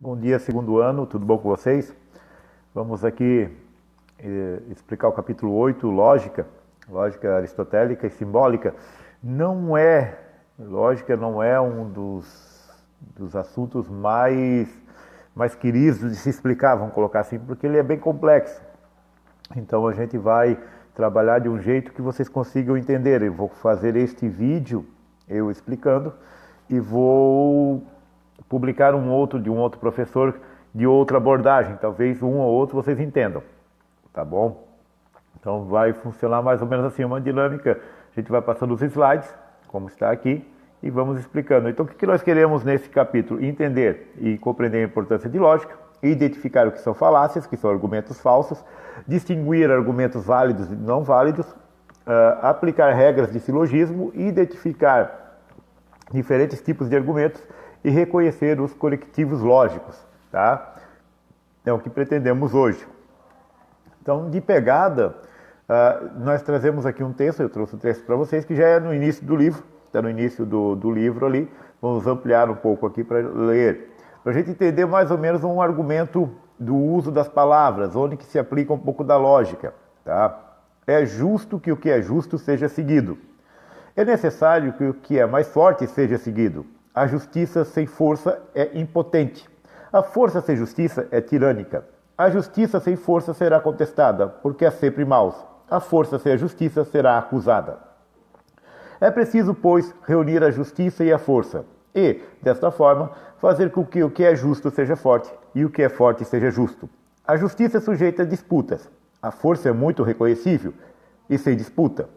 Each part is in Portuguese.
Bom dia, segundo ano, tudo bom com vocês? Vamos aqui explicar o capítulo 8, lógica aristotélica e simbólica. Lógica não é um dos assuntos mais queridos de se explicar, vamos colocar assim, porque ele é bem complexo. Então a gente vai trabalhar de um jeito que vocês consigam entender. Eu vou fazer este vídeo, eu explicando, e vou publicar um outro de um outro professor de outra abordagem, talvez um ou outro vocês entendam, tá bom? Então vai funcionar mais ou menos assim, uma dinâmica, a gente vai passando os slides, como está aqui, e vamos explicando. Então o que nós queremos nesse capítulo? Entender e compreender a importância de lógica, identificar o que são falácias, que são argumentos falsos, distinguir argumentos válidos e não válidos, aplicar regras de silogismo, identificar diferentes tipos de argumentos e reconhecer os conectivos lógicos, tá? É o que pretendemos hoje. Então, de pegada, nós trazemos aqui um texto, eu trouxe um texto para vocês, que já é no início do livro, está no início do livro ali, vamos ampliar um pouco aqui para ler, para a gente entender mais ou menos um argumento do uso das palavras, onde que se aplica um pouco da lógica, tá? É justo que o que é justo seja seguido. É necessário que o que é mais forte seja seguido. A justiça sem força é impotente. A força sem justiça é tirânica. A justiça sem força será contestada, porque é sempre maus. A força sem a justiça será acusada. É preciso, pois, reunir a justiça e a força, e, desta forma, fazer com que o que é justo seja forte e o que é forte seja justo. A justiça é sujeita a disputas. A força é muito reconhecível e sem disputa.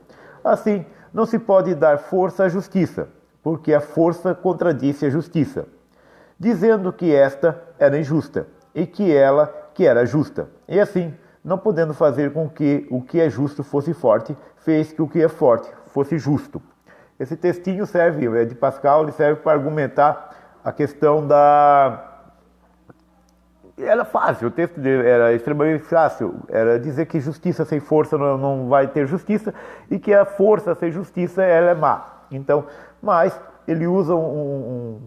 Assim, não se pode dar força à justiça, porque a força contradisse a justiça, dizendo que esta era injusta e que ela que era justa. E assim, não podendo fazer com que o que é justo fosse forte, fez que o que é forte fosse justo. Esse textinho serve, é de Pascal, ele serve para argumentar a questão da... Era fácil, o texto era extremamente fácil, era dizer que justiça sem força não vai ter justiça e que a força sem justiça ela é má. Então, mas ele usa um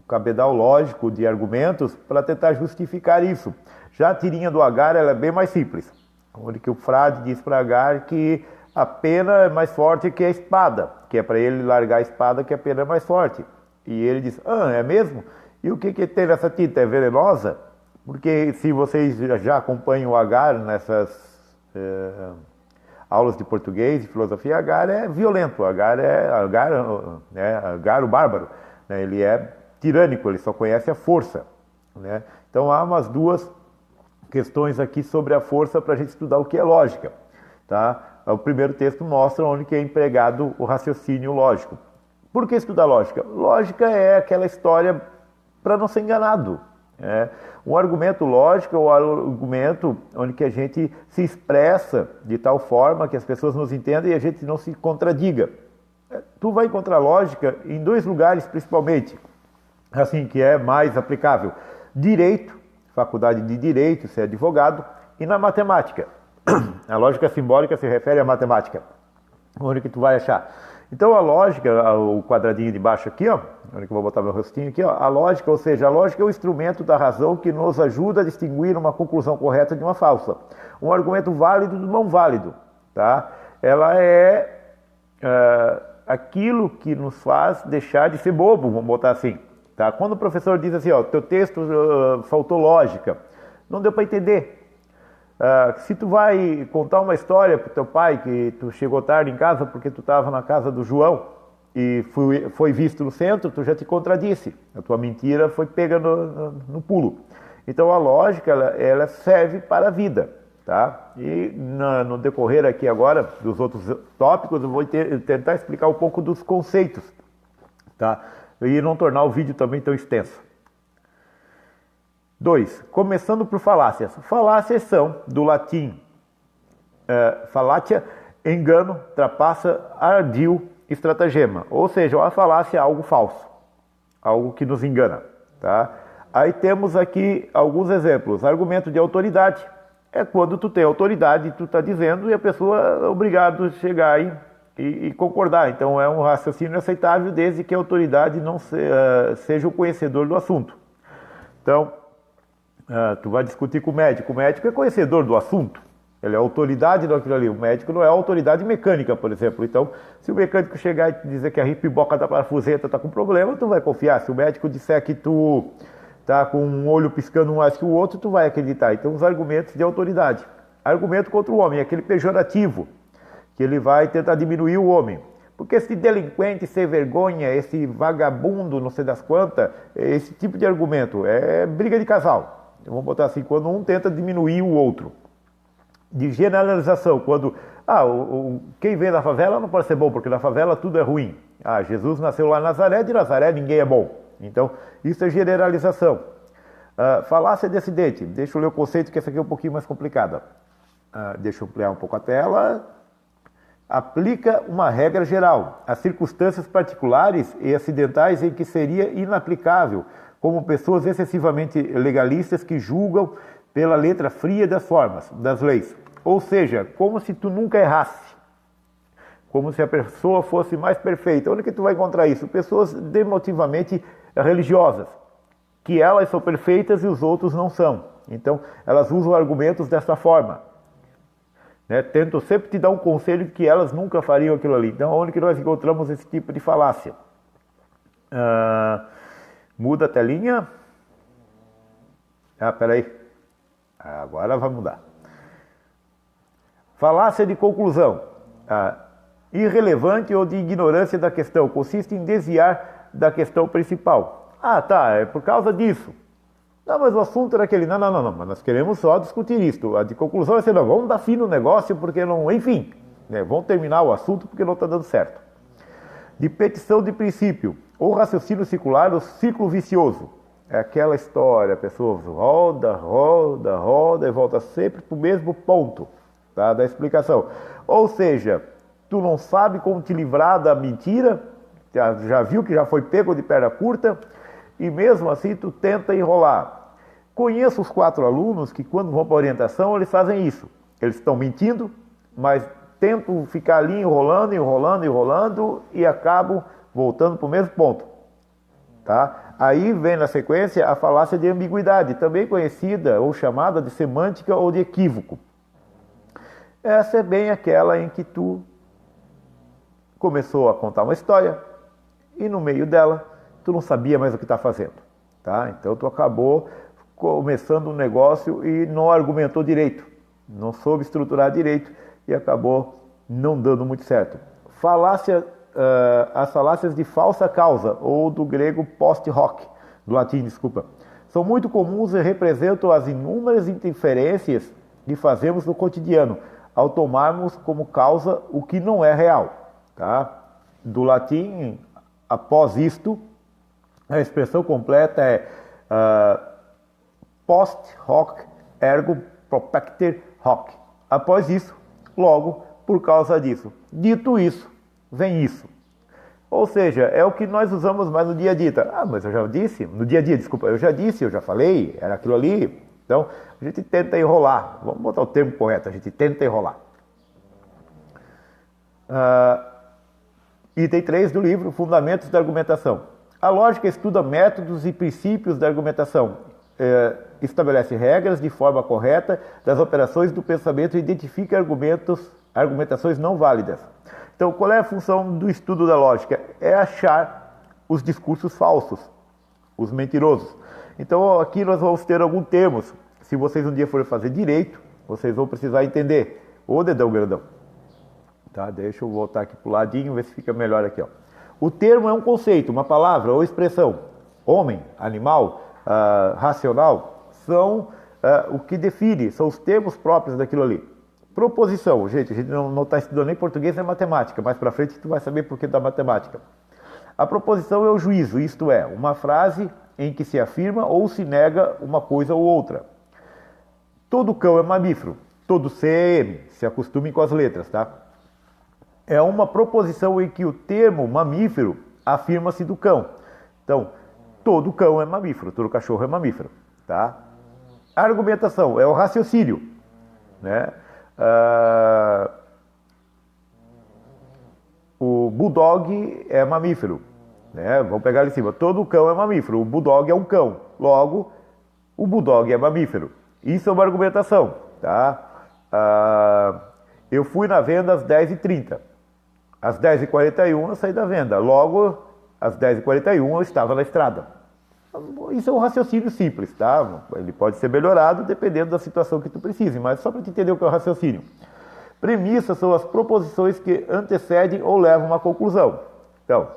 cabedal lógico de argumentos para tentar justificar isso. Já a tirinha do Agar ela é bem mais simples, onde que o frade diz para Agar que a pena é mais forte que a espada, que é para ele largar a espada que a pena é mais forte. E ele diz, é mesmo? E o que tem nessa tinta? É venenosa? Porque se vocês já acompanham o Agar nessas aulas de português e filosofia, Agar é violento, Agar o bárbaro, né? Ele é tirânico, ele só conhece a força, né? Então há umas duas questões aqui sobre a força para a gente estudar o que é lógica, tá? O primeiro texto mostra onde que é empregado o raciocínio lógico. Por que estudar lógica? Lógica é aquela história para não ser enganado. Um argumento lógico é o argumento onde que a gente se expressa de tal forma que as pessoas nos entendam e a gente não se contradiga. Tu vai encontrar lógica em dois lugares principalmente, assim que é mais aplicável: direito, faculdade de direito, ser advogado, e na matemática. A lógica simbólica se refere à matemática, onde que tu vai achar. Então a lógica, o quadradinho de baixo aqui, ó, onde que eu vou botar meu rostinho aqui, ó, a lógica, ou seja, a lógica é o instrumento da razão que nos ajuda a distinguir uma conclusão correta de uma falsa, um argumento válido do não válido, tá? Ela é aquilo que nos faz deixar de ser bobo, vamos botar assim, tá? Quando o professor diz assim, ó, teu texto faltou lógica, não deu para entender. Se tu vai contar uma história pro teu pai que tu chegou tarde em casa porque tu estava na casa do João e foi visto no centro, tu já te contradisse. A tua mentira foi pega no pulo. Então a lógica ela serve para a vida, tá? E no decorrer aqui agora dos outros tópicos eu vou tentar explicar um pouco dos conceitos, tá? E não tornar o vídeo também tão extenso. 2. Começando por falácias. Falácias são, do latim, falácia, engano, trapaça, ardil, estratagema. Ou seja, a falácia é algo falso, algo que nos engana, tá? Aí temos aqui alguns exemplos. Argumento de autoridade. É quando tu tem autoridade, tu está dizendo e a pessoa é obrigada a chegar e concordar. Então é um raciocínio aceitável desde que a autoridade não seja o conhecedor do assunto. Então, tu vai discutir com o médico. O médico é conhecedor do assunto. Ele é autoridade daquilo ali. O médico não é autoridade mecânica, por exemplo. Então, se o mecânico chegar e te dizer que a ripiboca da parafuseta está com problema, tu vai confiar. Se o médico disser que tu tá com um olho piscando um mais que o outro, tu vai acreditar. Então, os argumentos de autoridade. Argumento contra o homem, aquele pejorativo, que ele vai tentar diminuir o homem. Porque esse delinquente sem vergonha, esse vagabundo, não sei das quantas, esse tipo de argumento é briga de casal. Vamos botar assim, quando um tenta diminuir o outro. De generalização, quando quem vem da favela não pode ser bom, porque na favela tudo é ruim. Jesus nasceu lá em Nazaré, de Nazaré ninguém é bom. Então, isso é generalização. Falácia de acidente. Deixa eu ler o conceito, que essa aqui é um pouquinho mais complicada. Deixa eu ampliar um pouco a tela. Aplica uma regra geral às circunstâncias particulares e acidentais em que seria inaplicável, como pessoas excessivamente legalistas que julgam pela letra fria das formas, das leis. Ou seja, como se tu nunca errasse. Como se a pessoa fosse mais perfeita. Onde que tu vai encontrar isso? Pessoas demotivamente religiosas, que elas são perfeitas e os outros não são. Então, elas usam argumentos dessa forma. Tentam sempre te dar um conselho que elas nunca fariam aquilo ali. Então, onde que nós encontramos esse tipo de falácia? Muda a telinha. Peraí. Agora vai mudar. Falácia de conclusão. Irrelevante ou de ignorância da questão. Consiste em desviar da questão principal. É por causa disso. Não, mas o assunto era aquele. Não, mas nós queremos só discutir isso. A de conclusão é assim, não, vamos dar fim no negócio, porque não. Enfim, vamos terminar o assunto porque não está dando certo. De petição de princípio, ou raciocínio circular, ou ciclo vicioso. É aquela história, a pessoa roda e volta sempre para o mesmo ponto, tá, da explicação. Ou seja, tu não sabe como te livrar da mentira, já viu que já foi pego de perna curta, e mesmo assim tu tenta enrolar. Conheço os 4 alunos que quando vão para a orientação eles fazem isso. Eles estão mentindo, mas tentam ficar ali enrolando e acabam voltando para o mesmo ponto. Tá? Aí vem na sequência a falácia de ambiguidade, também conhecida ou chamada de semântica ou de equívoco. Essa é bem aquela em que tu começou a contar uma história e no meio dela tu não sabia mais o que está fazendo. Tá? Então tu acabou começando um negócio e não argumentou direito, não soube estruturar direito e acabou não dando muito certo. As falácias de falsa causa, ou do grego post hoc, do latim, desculpa, são muito comuns e representam as inúmeras interferências que fazemos no cotidiano, ao tomarmos como causa o que não é real. Tá? Do latim, após isto, a expressão completa é post hoc ergo propter hoc. Após isso, logo, por causa disso. Dito isso, vem isso. Ou seja, é o que nós usamos mais no dia a dia. Mas eu já disse, no dia a dia, desculpa, eu já falei, era aquilo ali. Então, a gente tenta enrolar. Vamos botar o termo correto, a gente tenta enrolar. Item 3 do livro, Fundamentos da Argumentação. A lógica estuda métodos e princípios da argumentação. Estabelece regras de forma correta das operações do pensamento e identifica argumentações não válidas. Então, qual é a função do estudo da lógica? É achar os discursos falsos, os mentirosos. Então, aqui nós vamos ter alguns termos. Se vocês um dia forem fazer direito, vocês vão precisar entender. Ô, dedão grandão. Tá, deixa eu voltar aqui para o ladinho, ver se fica melhor aqui. Ó. O termo é um conceito, uma palavra ou expressão. Homem, animal, racional, são o que define, são os termos próprios daquilo ali. Proposição, gente, a gente não está estudando nem português nem matemática, mais para frente tu vai saber por que da matemática. A proposição é o juízo, isto é, uma frase em que se afirma ou se nega uma coisa ou outra. Todo cão é mamífero, todo CM, se acostumem com as letras, tá? É uma proposição em que o termo mamífero afirma-se do cão. Então, todo cão é mamífero, todo cachorro é mamífero, tá? A argumentação é o raciocínio, né? O bulldog é mamífero, né? Vamos pegar ali em cima. Todo cão é mamífero. O bulldog é um cão. Logo, O bulldog é mamífero. Isso é uma argumentação, tá? Eu fui na venda às 10h30. Às 10h41 eu saí da venda. Logo, às 10h41 eu estava na estrada. Isso é um raciocínio simples, tá? Ele pode ser melhorado dependendo da situação que tu precise, mas só para te entender o que é o raciocínio. Premissas são as proposições que antecedem ou levam a uma conclusão. Então,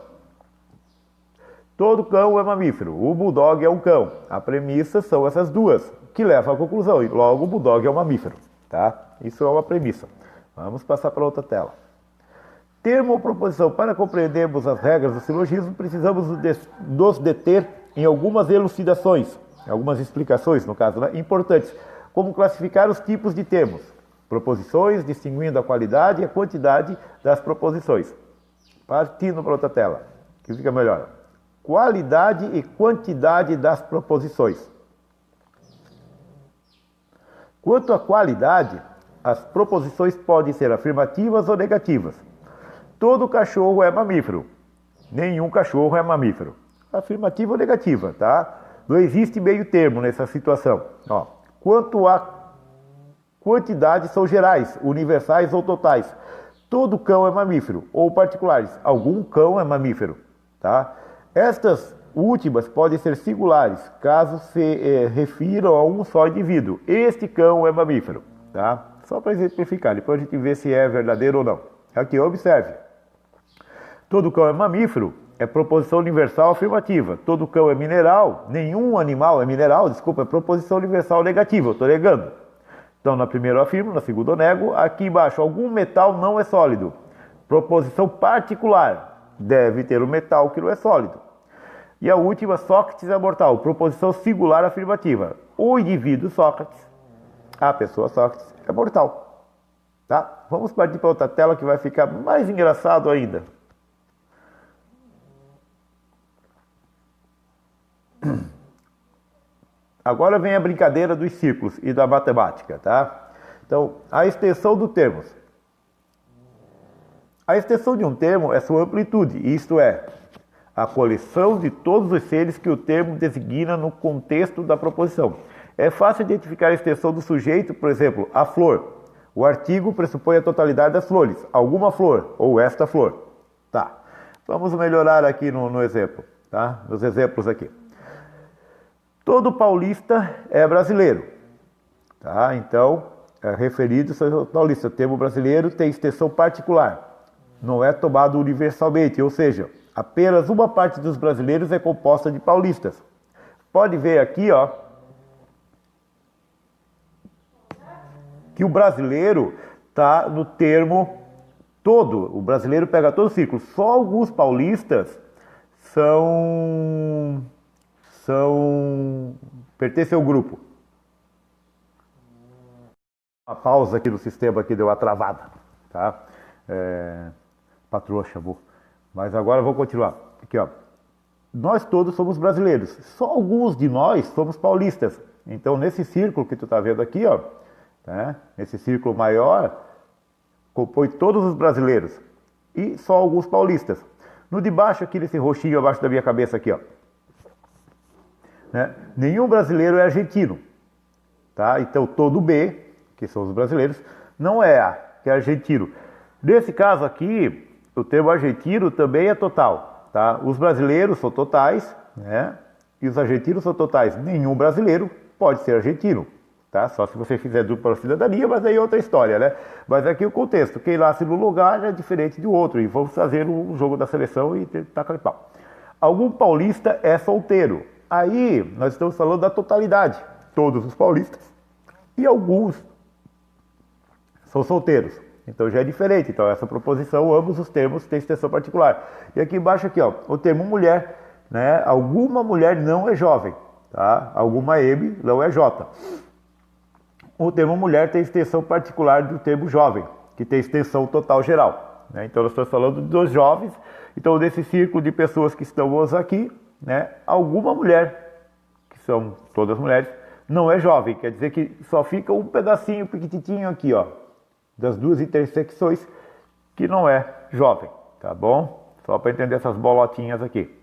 todo cão é mamífero, o bulldog é um cão. A premissa são essas duas, que levam à conclusão, e logo o bulldog é um mamífero, tá? Isso é uma premissa. Vamos passar para outra tela. Termo ou proposição. Para compreendermos as regras do silogismo, precisamos nos deter em algumas elucidações, algumas explicações, no caso, né, importantes, como classificar os tipos de termos, proposições, distinguindo a qualidade e a quantidade das proposições. Partindo para outra tela, que fica melhor. Qualidade e quantidade das proposições. Quanto à qualidade, as proposições podem ser afirmativas ou negativas. Todo cachorro é mamífero. Nenhum cachorro é mamífero. Afirmativa ou negativa, tá? Não existe meio termo nessa situação. Ó, quanto à quantidade, são gerais, universais ou totais. Todo cão é mamífero, ou particulares. Algum cão é mamífero, tá? Estas últimas podem ser singulares, caso se refiram a um só indivíduo. Este cão é mamífero, tá? Só para exemplificar, depois a gente vê se é verdadeiro ou não. Aqui, observe. Todo cão é mamífero, é proposição universal afirmativa. Todo cão é mineral, nenhum animal é mineral, desculpa, é proposição universal negativa, eu estou negando. Então, na primeira eu afirmo, na segunda eu nego. Aqui embaixo, algum metal não é sólido. Proposição particular, deve ter um metal que não é sólido. E a última, Sócrates é mortal, proposição singular afirmativa. O indivíduo Sócrates, a pessoa Sócrates, é mortal. Tá? Vamos partir para outra tela que vai ficar mais engraçado ainda. Agora vem a brincadeira dos círculos e da matemática, tá? Então, a extensão do termos. A extensão de um termo é sua amplitude, isto é, a coleção de todos os seres que o termo designa no contexto da proposição. É fácil identificar a extensão do sujeito, por exemplo, a flor. O artigo pressupõe a totalidade das flores, alguma flor ou esta flor. Tá, vamos melhorar aqui no exemplo, tá? Nos exemplos aqui. Todo paulista é brasileiro, tá? Então, referido-se ao paulista. O termo brasileiro tem extensão particular, não é tomado universalmente, ou seja, apenas uma parte dos brasileiros é composta de paulistas. Pode ver aqui, ó, que o brasileiro está no termo todo. O brasileiro pega todo o círculo. Só alguns paulistas pertencem ao grupo. Uma pausa aqui no sistema que deu uma travada, tá? Patroa chamou. Mas agora eu vou continuar. Aqui, ó. Nós todos somos brasileiros. Só alguns de nós somos paulistas. Então, nesse círculo que tu tá vendo aqui, ó, né? Esse círculo maior compõe todos os brasileiros e só alguns paulistas. No de baixo aqui, nesse roxinho abaixo da minha cabeça aqui, ó, né? Nenhum brasileiro é argentino, tá? Então todo B, que são os brasileiros, não é A, que é argentino. Nesse caso aqui, o termo argentino também é total, tá? Os brasileiros são totais, né? E os argentinos são totais. Nenhum brasileiro pode ser argentino, tá? Só se você fizer dupla cidadania, mas aí é outra história, né? Mas aqui o contexto, quem nasce no lugar é diferente do outro, e vamos fazer o jogo da seleção e tacar de pau. Algum paulista é solteiro. Aí nós estamos falando da totalidade, todos os paulistas, e alguns são solteiros. Então já é diferente. Então essa proposição, ambos os termos têm extensão particular. E aqui embaixo aqui, ó, o termo mulher, né? Alguma mulher não é jovem, tá? Alguma M não é J. O termo mulher tem extensão particular do termo jovem, que tem extensão total geral, né? Então nós estamos falando dos jovens. Então desse círculo de pessoas que estamos aqui, né? Alguma mulher, que são todas mulheres, não é jovem. Quer dizer que só fica um pedacinho pequititinho aqui, ó, das duas intersecções, que não é jovem, tá bom? Só para entender essas bolotinhas aqui.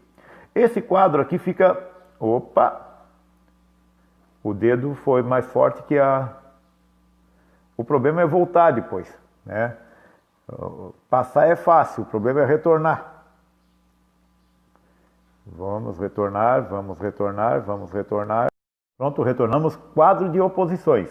Esse quadro aqui fica, opa, O dedo foi mais forte que a... O problema é voltar depois, né? Passar é fácil, o problema é retornar. Vamos retornar, vamos retornar, vamos retornar. Pronto, retornamos quadro de oposições.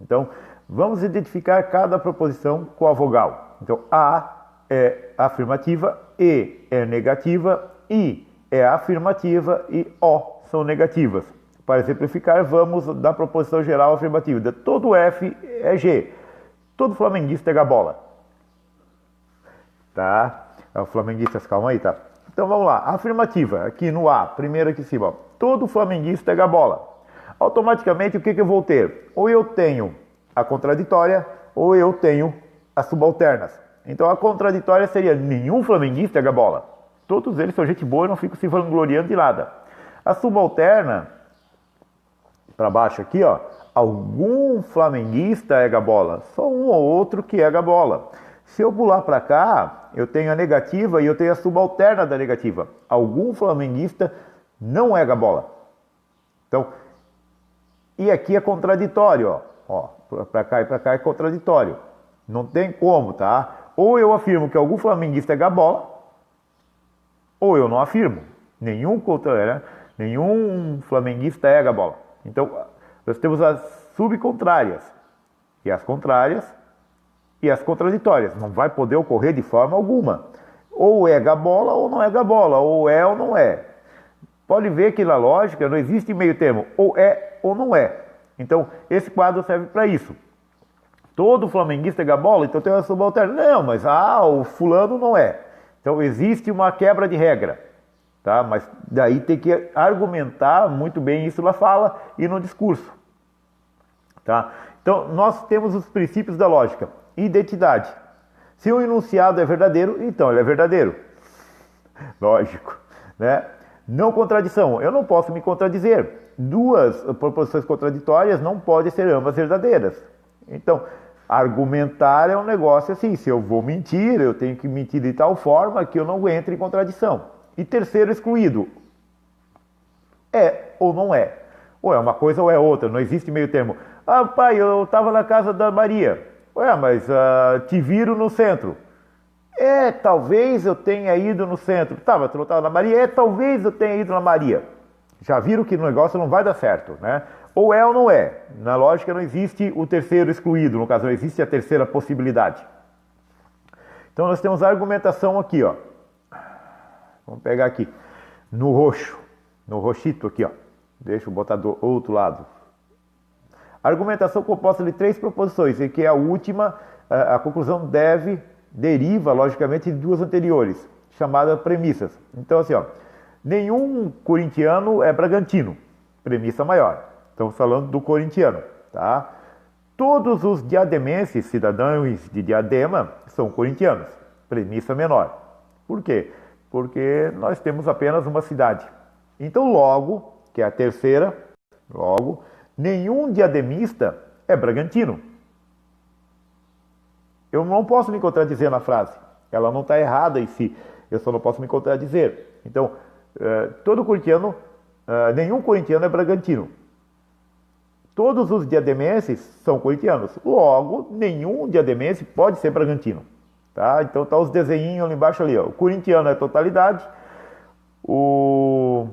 Então, vamos identificar cada proposição com a vogal. Então, A é afirmativa, E é negativa, I é afirmativa e O são negativas. Para exemplificar, vamos da proposição geral afirmativa. Todo F é G. Todo flamenguista é gabola. Tá? Os flamenguistas, calma aí, tá? Então vamos lá. Afirmativa, aqui no A, primeiro aqui em cima. Ó. Todo flamenguista é gabola. Automaticamente, o que eu vou ter? Ou eu tenho a contraditória, ou eu tenho as subalternas. Então a contraditória seria: nenhum flamenguista é gabola. Todos eles são gente boa e não ficam se vangloriando de nada. A subalterna, para baixo aqui, ó, algum flamenguista é gabola. Só um ou outro que é gabola. Se eu pular para cá, eu tenho a negativa e eu tenho a subalterna da negativa. Algum flamenguista não é gabola. Então, e aqui é contraditório, ó. Para cá e para cá é contraditório. Não tem como, tá? Ou eu afirmo que algum flamenguista é gabola, ou eu não afirmo. Nenhum flamenguista é gabola. Então, nós temos as subcontrárias, e as contrárias, e as contraditórias. Não vai poder ocorrer de forma alguma. Ou é gabola ou não é gabola, ou é ou não é. Pode ver que na lógica não existe meio termo, ou é ou não é. Então, esse quadro serve para isso. Todo flamenguista é gabola, então tem uma subalterna. Não, mas o fulano não é. Então, existe uma quebra de regra. Tá? Mas daí tem que argumentar muito bem isso na fala e no discurso. Tá? Então, nós temos os princípios da lógica. Identidade. Se o enunciado é verdadeiro, então ele é verdadeiro. Lógico. Né? Não contradição. Eu não posso me contradizer. Duas proposições contraditórias não podem ser ambas verdadeiras. Então, argumentar é um negócio assim. Se eu vou mentir, eu tenho que mentir de tal forma que eu não entre em contradição. E terceiro excluído. É ou não é. Ou é uma coisa ou é outra. Não existe meio termo. Pai, eu estava na casa da Maria. Ué, mas te viram no centro. Talvez eu tenha ido no centro. Mas tu não estava na Maria? Talvez eu tenha ido na Maria. Já viram que o negócio não vai dar certo, né? Ou é ou não é. Na lógica não existe o terceiro excluído. No caso, não existe a terceira possibilidade. Então nós temos a argumentação aqui, ó. Vamos pegar aqui. No roxo. No roxito aqui, ó. Deixa eu botar do outro lado. Argumentação composta de 3 proposições, em que a última, a conclusão deriva, logicamente, de 2 anteriores, chamadas premissas. Então, assim, ó, nenhum corintiano é bragantino, premissa maior. Estamos falando do corintiano, tá? Todos os diademenses, cidadãos de Diadema, são corintianos, premissa menor. Por quê? Porque nós temos apenas uma cidade. Então, logo, que é a terceira, logo, nenhum diademista é bragantino. Eu não posso me contradizer na frase. Ela não está errada em si. Eu só não posso me contradizer. Então, todo corintiano, nenhum corintiano é bragantino. Todos os diademenses são corintianos. Logo, nenhum diademense pode ser bragantino. Tá? Então, tá os desenhinhos ali embaixo ali. Ó. O corintiano é totalidade. O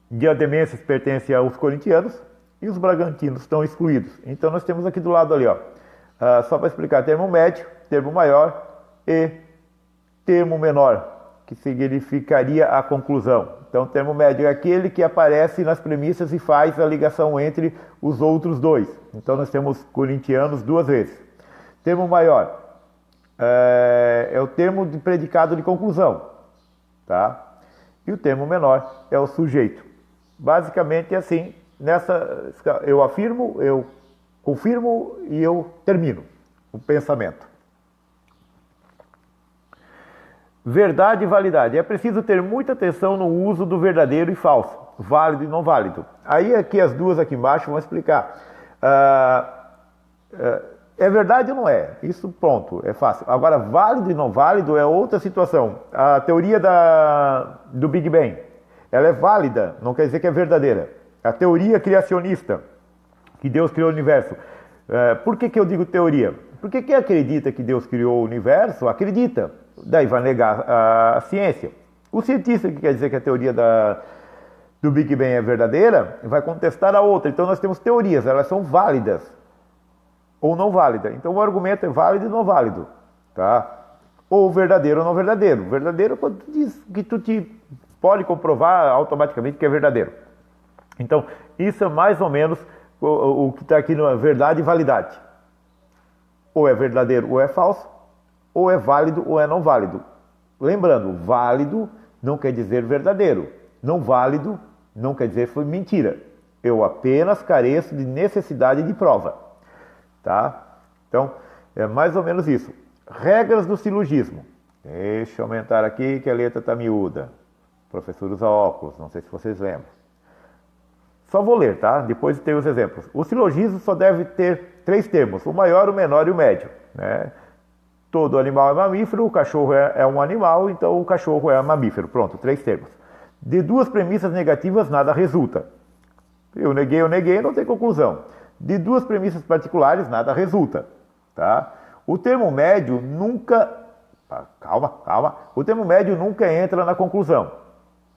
diademenses pertence aos corintianos. E os bragantinos estão excluídos. Então nós temos aqui do lado ali, ó, só para explicar, termo médio, termo maior e termo menor, que significaria a conclusão. Então termo médio é aquele que aparece nas premissas e faz a ligação entre os outros dois. Então nós temos corintianos 2 vezes. Termo maior é o termo de predicado de conclusão, tá? E o termo menor é o sujeito. Basicamente é assim. Nessa, eu afirmo, eu confirmo e eu termino o pensamento. Verdade e validade. É preciso ter muita atenção no uso do verdadeiro e falso, válido e não válido. Aí aqui as duas aqui embaixo vão explicar. É verdade ou não é? Isso pronto, é fácil. Agora, válido e não válido é outra situação. A teoria do Big Bang, ela é válida, não quer dizer que é verdadeira. A teoria criacionista, que Deus criou o universo. Por que eu digo teoria? Porque quem acredita que Deus criou o universo, acredita. Daí vai negar a ciência. O cientista que quer dizer que a teoria do Big Bang é verdadeira, vai contestar a outra. Então nós temos teorias, elas são válidas ou não válidas. Então o argumento é válido e não válido, tá? Ou verdadeiro ou não verdadeiro. Verdadeiro é quando tu diz que tu pode comprovar automaticamente que é verdadeiro. Então isso é mais ou menos o que está aqui na verdade e validade. Ou é verdadeiro ou é falso, ou é válido ou é não válido. Lembrando, válido não quer dizer verdadeiro. Não válido não quer dizer foi mentira. Eu apenas careço de necessidade de prova. Tá? Então, é mais ou menos isso. Regras do silogismo. Deixa eu aumentar aqui que a letra está miúda. O professor usa óculos, não sei se vocês lembram. Só vou ler, tá? Depois tem os exemplos. O silogismo só deve ter 3 termos. O maior, o menor e o médio. Né? Todo animal é mamífero, o cachorro é um animal, então o cachorro é mamífero. Pronto, 3 termos. De 2 premissas negativas, nada resulta. Eu neguei, não tem conclusão. De 2 premissas particulares, nada resulta. Tá? O termo médio nunca... Calma. O termo médio nunca entra na conclusão.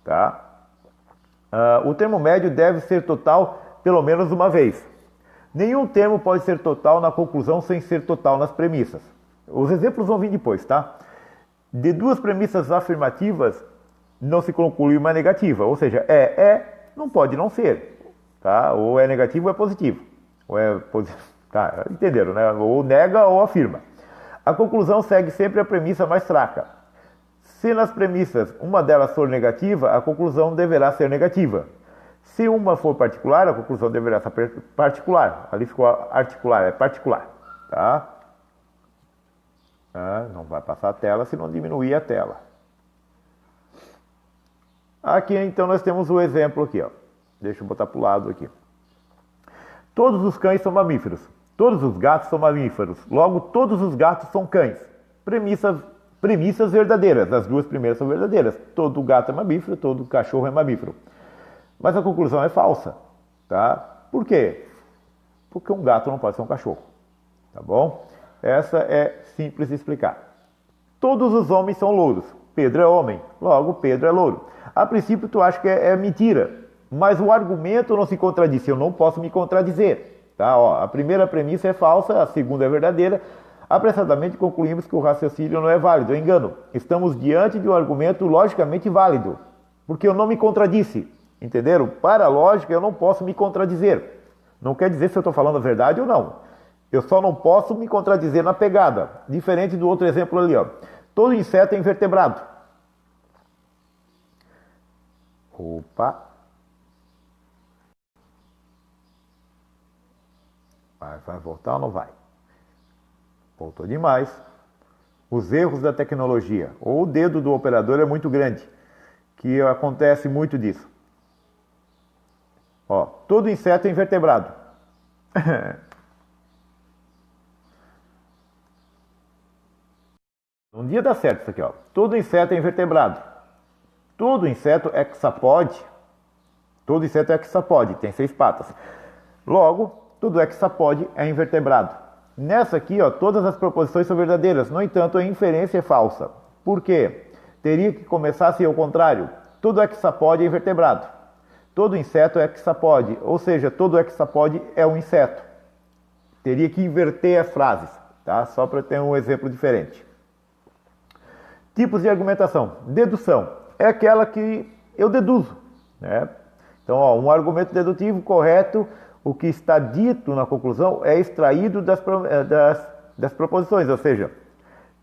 Tá? O termo médio deve ser total pelo menos uma vez. Nenhum termo pode ser total na conclusão sem ser total nas premissas. Os exemplos vão vir depois, tá? De 2 premissas afirmativas, não se conclui uma negativa. Ou seja, não pode não ser. Tá? Ou é negativo ou é positivo. Ou é positivo. Tá, entenderam, né? Ou nega ou afirma. A conclusão segue sempre a premissa mais fraca. Se nas premissas uma delas for negativa, a conclusão deverá ser negativa. Se uma for particular, a conclusão deverá ser particular. Ali ficou articular, é particular. Tá? Não vai passar a tela se não diminuir a tela. Aqui então nós temos o exemplo aqui, ó. Deixa eu botar para o lado aqui. Todos os cães são mamíferos. Todos os gatos são mamíferos. Logo, todos os gatos são cães. Premissas verdadeiras. As 2 primeiras são verdadeiras. Todo gato é mamífero, todo cachorro é mamífero. Mas a conclusão é falsa. Tá? Por quê? Porque um gato não pode ser um cachorro. Tá bom? Essa é simples de explicar. Todos os homens são louros. Pedro é homem, logo Pedro é louro. A princípio tu acha que é mentira, mas o argumento não se contradiz. Eu não posso me contradizer. Tá? Ó, a primeira premissa é falsa, a segunda é verdadeira. Apressadamente concluímos que o raciocínio não é válido, é engano. Estamos diante de um argumento logicamente válido, porque eu não me contradisse. Entenderam? Para a lógica eu não posso me contradizer. Não quer dizer se eu estou falando a verdade ou não. Eu só não posso me contradizer na pegada. Diferente do outro exemplo ali, ó. Todo inseto é invertebrado. Opa! Vai voltar ou não vai? Voltou demais. Os erros da tecnologia. Ou o dedo do operador é muito grande. Que acontece muito disso. Ó, todo inseto é invertebrado. Um dia dá certo isso aqui, ó. Todo inseto é invertebrado. Todo inseto é hexapode. Todo inseto é hexapode, tem 6 patas. Logo, todo hexapode é invertebrado. Nessa aqui, ó, todas as proposições são verdadeiras. No entanto, a inferência é falsa. Por quê? Teria que começar a ser o contrário. Todo hexapode é invertebrado. Todo inseto é hexapode. Ou seja, todo hexapode é um inseto. Teria que inverter as frases, tá? Só para ter um exemplo diferente. Tipos de argumentação. Dedução. É aquela que eu deduzo, né? Então, ó, um argumento dedutivo correto, o que está dito na conclusão é extraído das proposições, ou seja,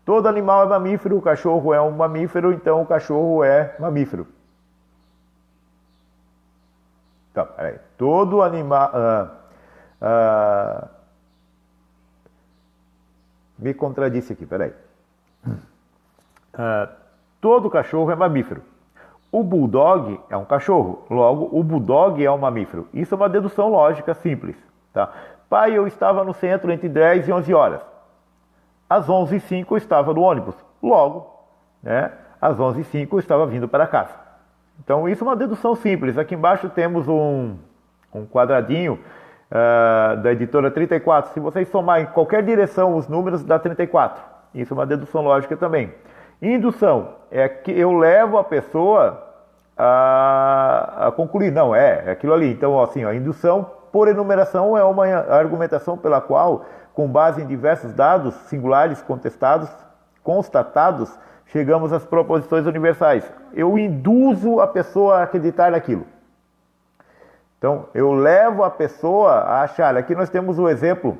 todo animal é mamífero, o cachorro é um mamífero, então o cachorro é mamífero. Então, peraí. Todo animal... me contradisse aqui, peraí. Todo cachorro é mamífero. O bulldog é um cachorro, logo o bulldog é um mamífero. Isso é uma dedução lógica simples. Tá? Pai, eu estava no centro entre 10 e 11 horas. Às 11h05 eu estava no ônibus. Logo, né, às 11h05 eu estava vindo para casa. Então isso é uma dedução simples. Aqui embaixo temos um quadradinho da editora 34. Se vocês somar em qualquer direção os números, dá 34. Isso é uma dedução lógica também. Indução é que eu levo a pessoa a concluir. Não, é aquilo ali. Então, assim, a indução por enumeração é uma argumentação pela qual, com base em diversos dados singulares constatados, chegamos às proposições universais. Eu induzo a pessoa a acreditar naquilo. Então, eu levo a pessoa a achar. Aqui nós temos o exemplo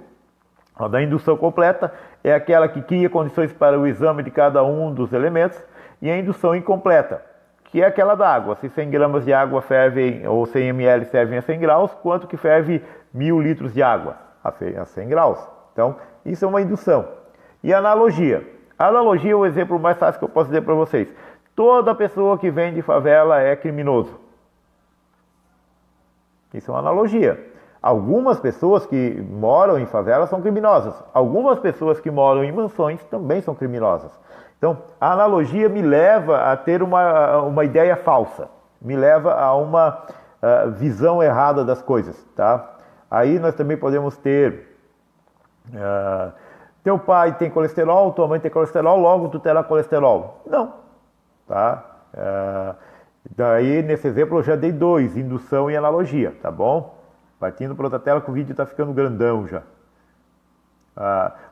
da indução completa, é aquela que cria condições para o exame de cada um dos elementos, e a indução incompleta, que é aquela da água. Se 100 gramas de água fervem, ou 100 ml fervem a 100 graus, quanto que ferve 1000 litros de água? A 100 graus. Então, isso é uma indução. E analogia. A analogia é o exemplo mais fácil que eu posso dizer para vocês. Toda pessoa que vem de favela é criminoso. Isso é uma analogia. Algumas pessoas que moram em favelas são criminosas. Algumas pessoas que moram em mansões também são criminosas. Então, a analogia me leva a ter uma ideia falsa. Me leva a uma visão errada das coisas, tá? Aí nós também podemos ter... teu pai tem colesterol, tua mãe tem colesterol, logo tu terá colesterol. Não, tá? Daí, nesse exemplo, eu já dei 2, indução e analogia, tá bom? Partindo para outra tela que o vídeo está ficando grandão já.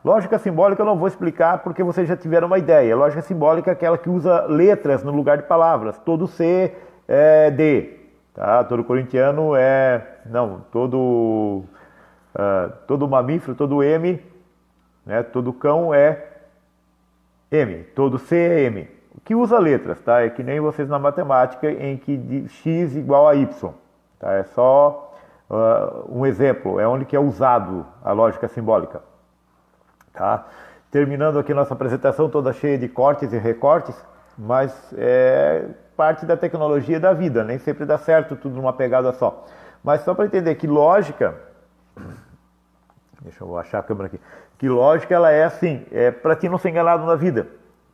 Lógica simbólica eu não vou explicar porque vocês já tiveram uma ideia. Lógica simbólica é aquela que usa letras no lugar de palavras. Todo C é D, tá? Todo corintiano é... Não, todo mamífero, todo M, né? Todo cão é M, todo C é M. O que usa letras, tá? É que nem vocês na matemática em que x igual a y, tá? É só um exemplo, é onde que é usado a lógica simbólica, tá? Terminando aqui nossa apresentação toda cheia de cortes e recortes, mas é parte da tecnologia da vida, nem sempre dá certo tudo numa pegada só. Mas só para entender que lógica, deixa eu achar a câmera aqui, que lógica ela é assim, é para ti não ser enganado na vida,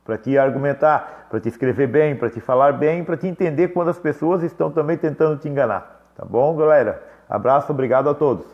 para te argumentar, para te escrever bem, para te falar bem, para te entender quando as pessoas estão também tentando te enganar. Tá bom, galera? Abraço, obrigado a todos.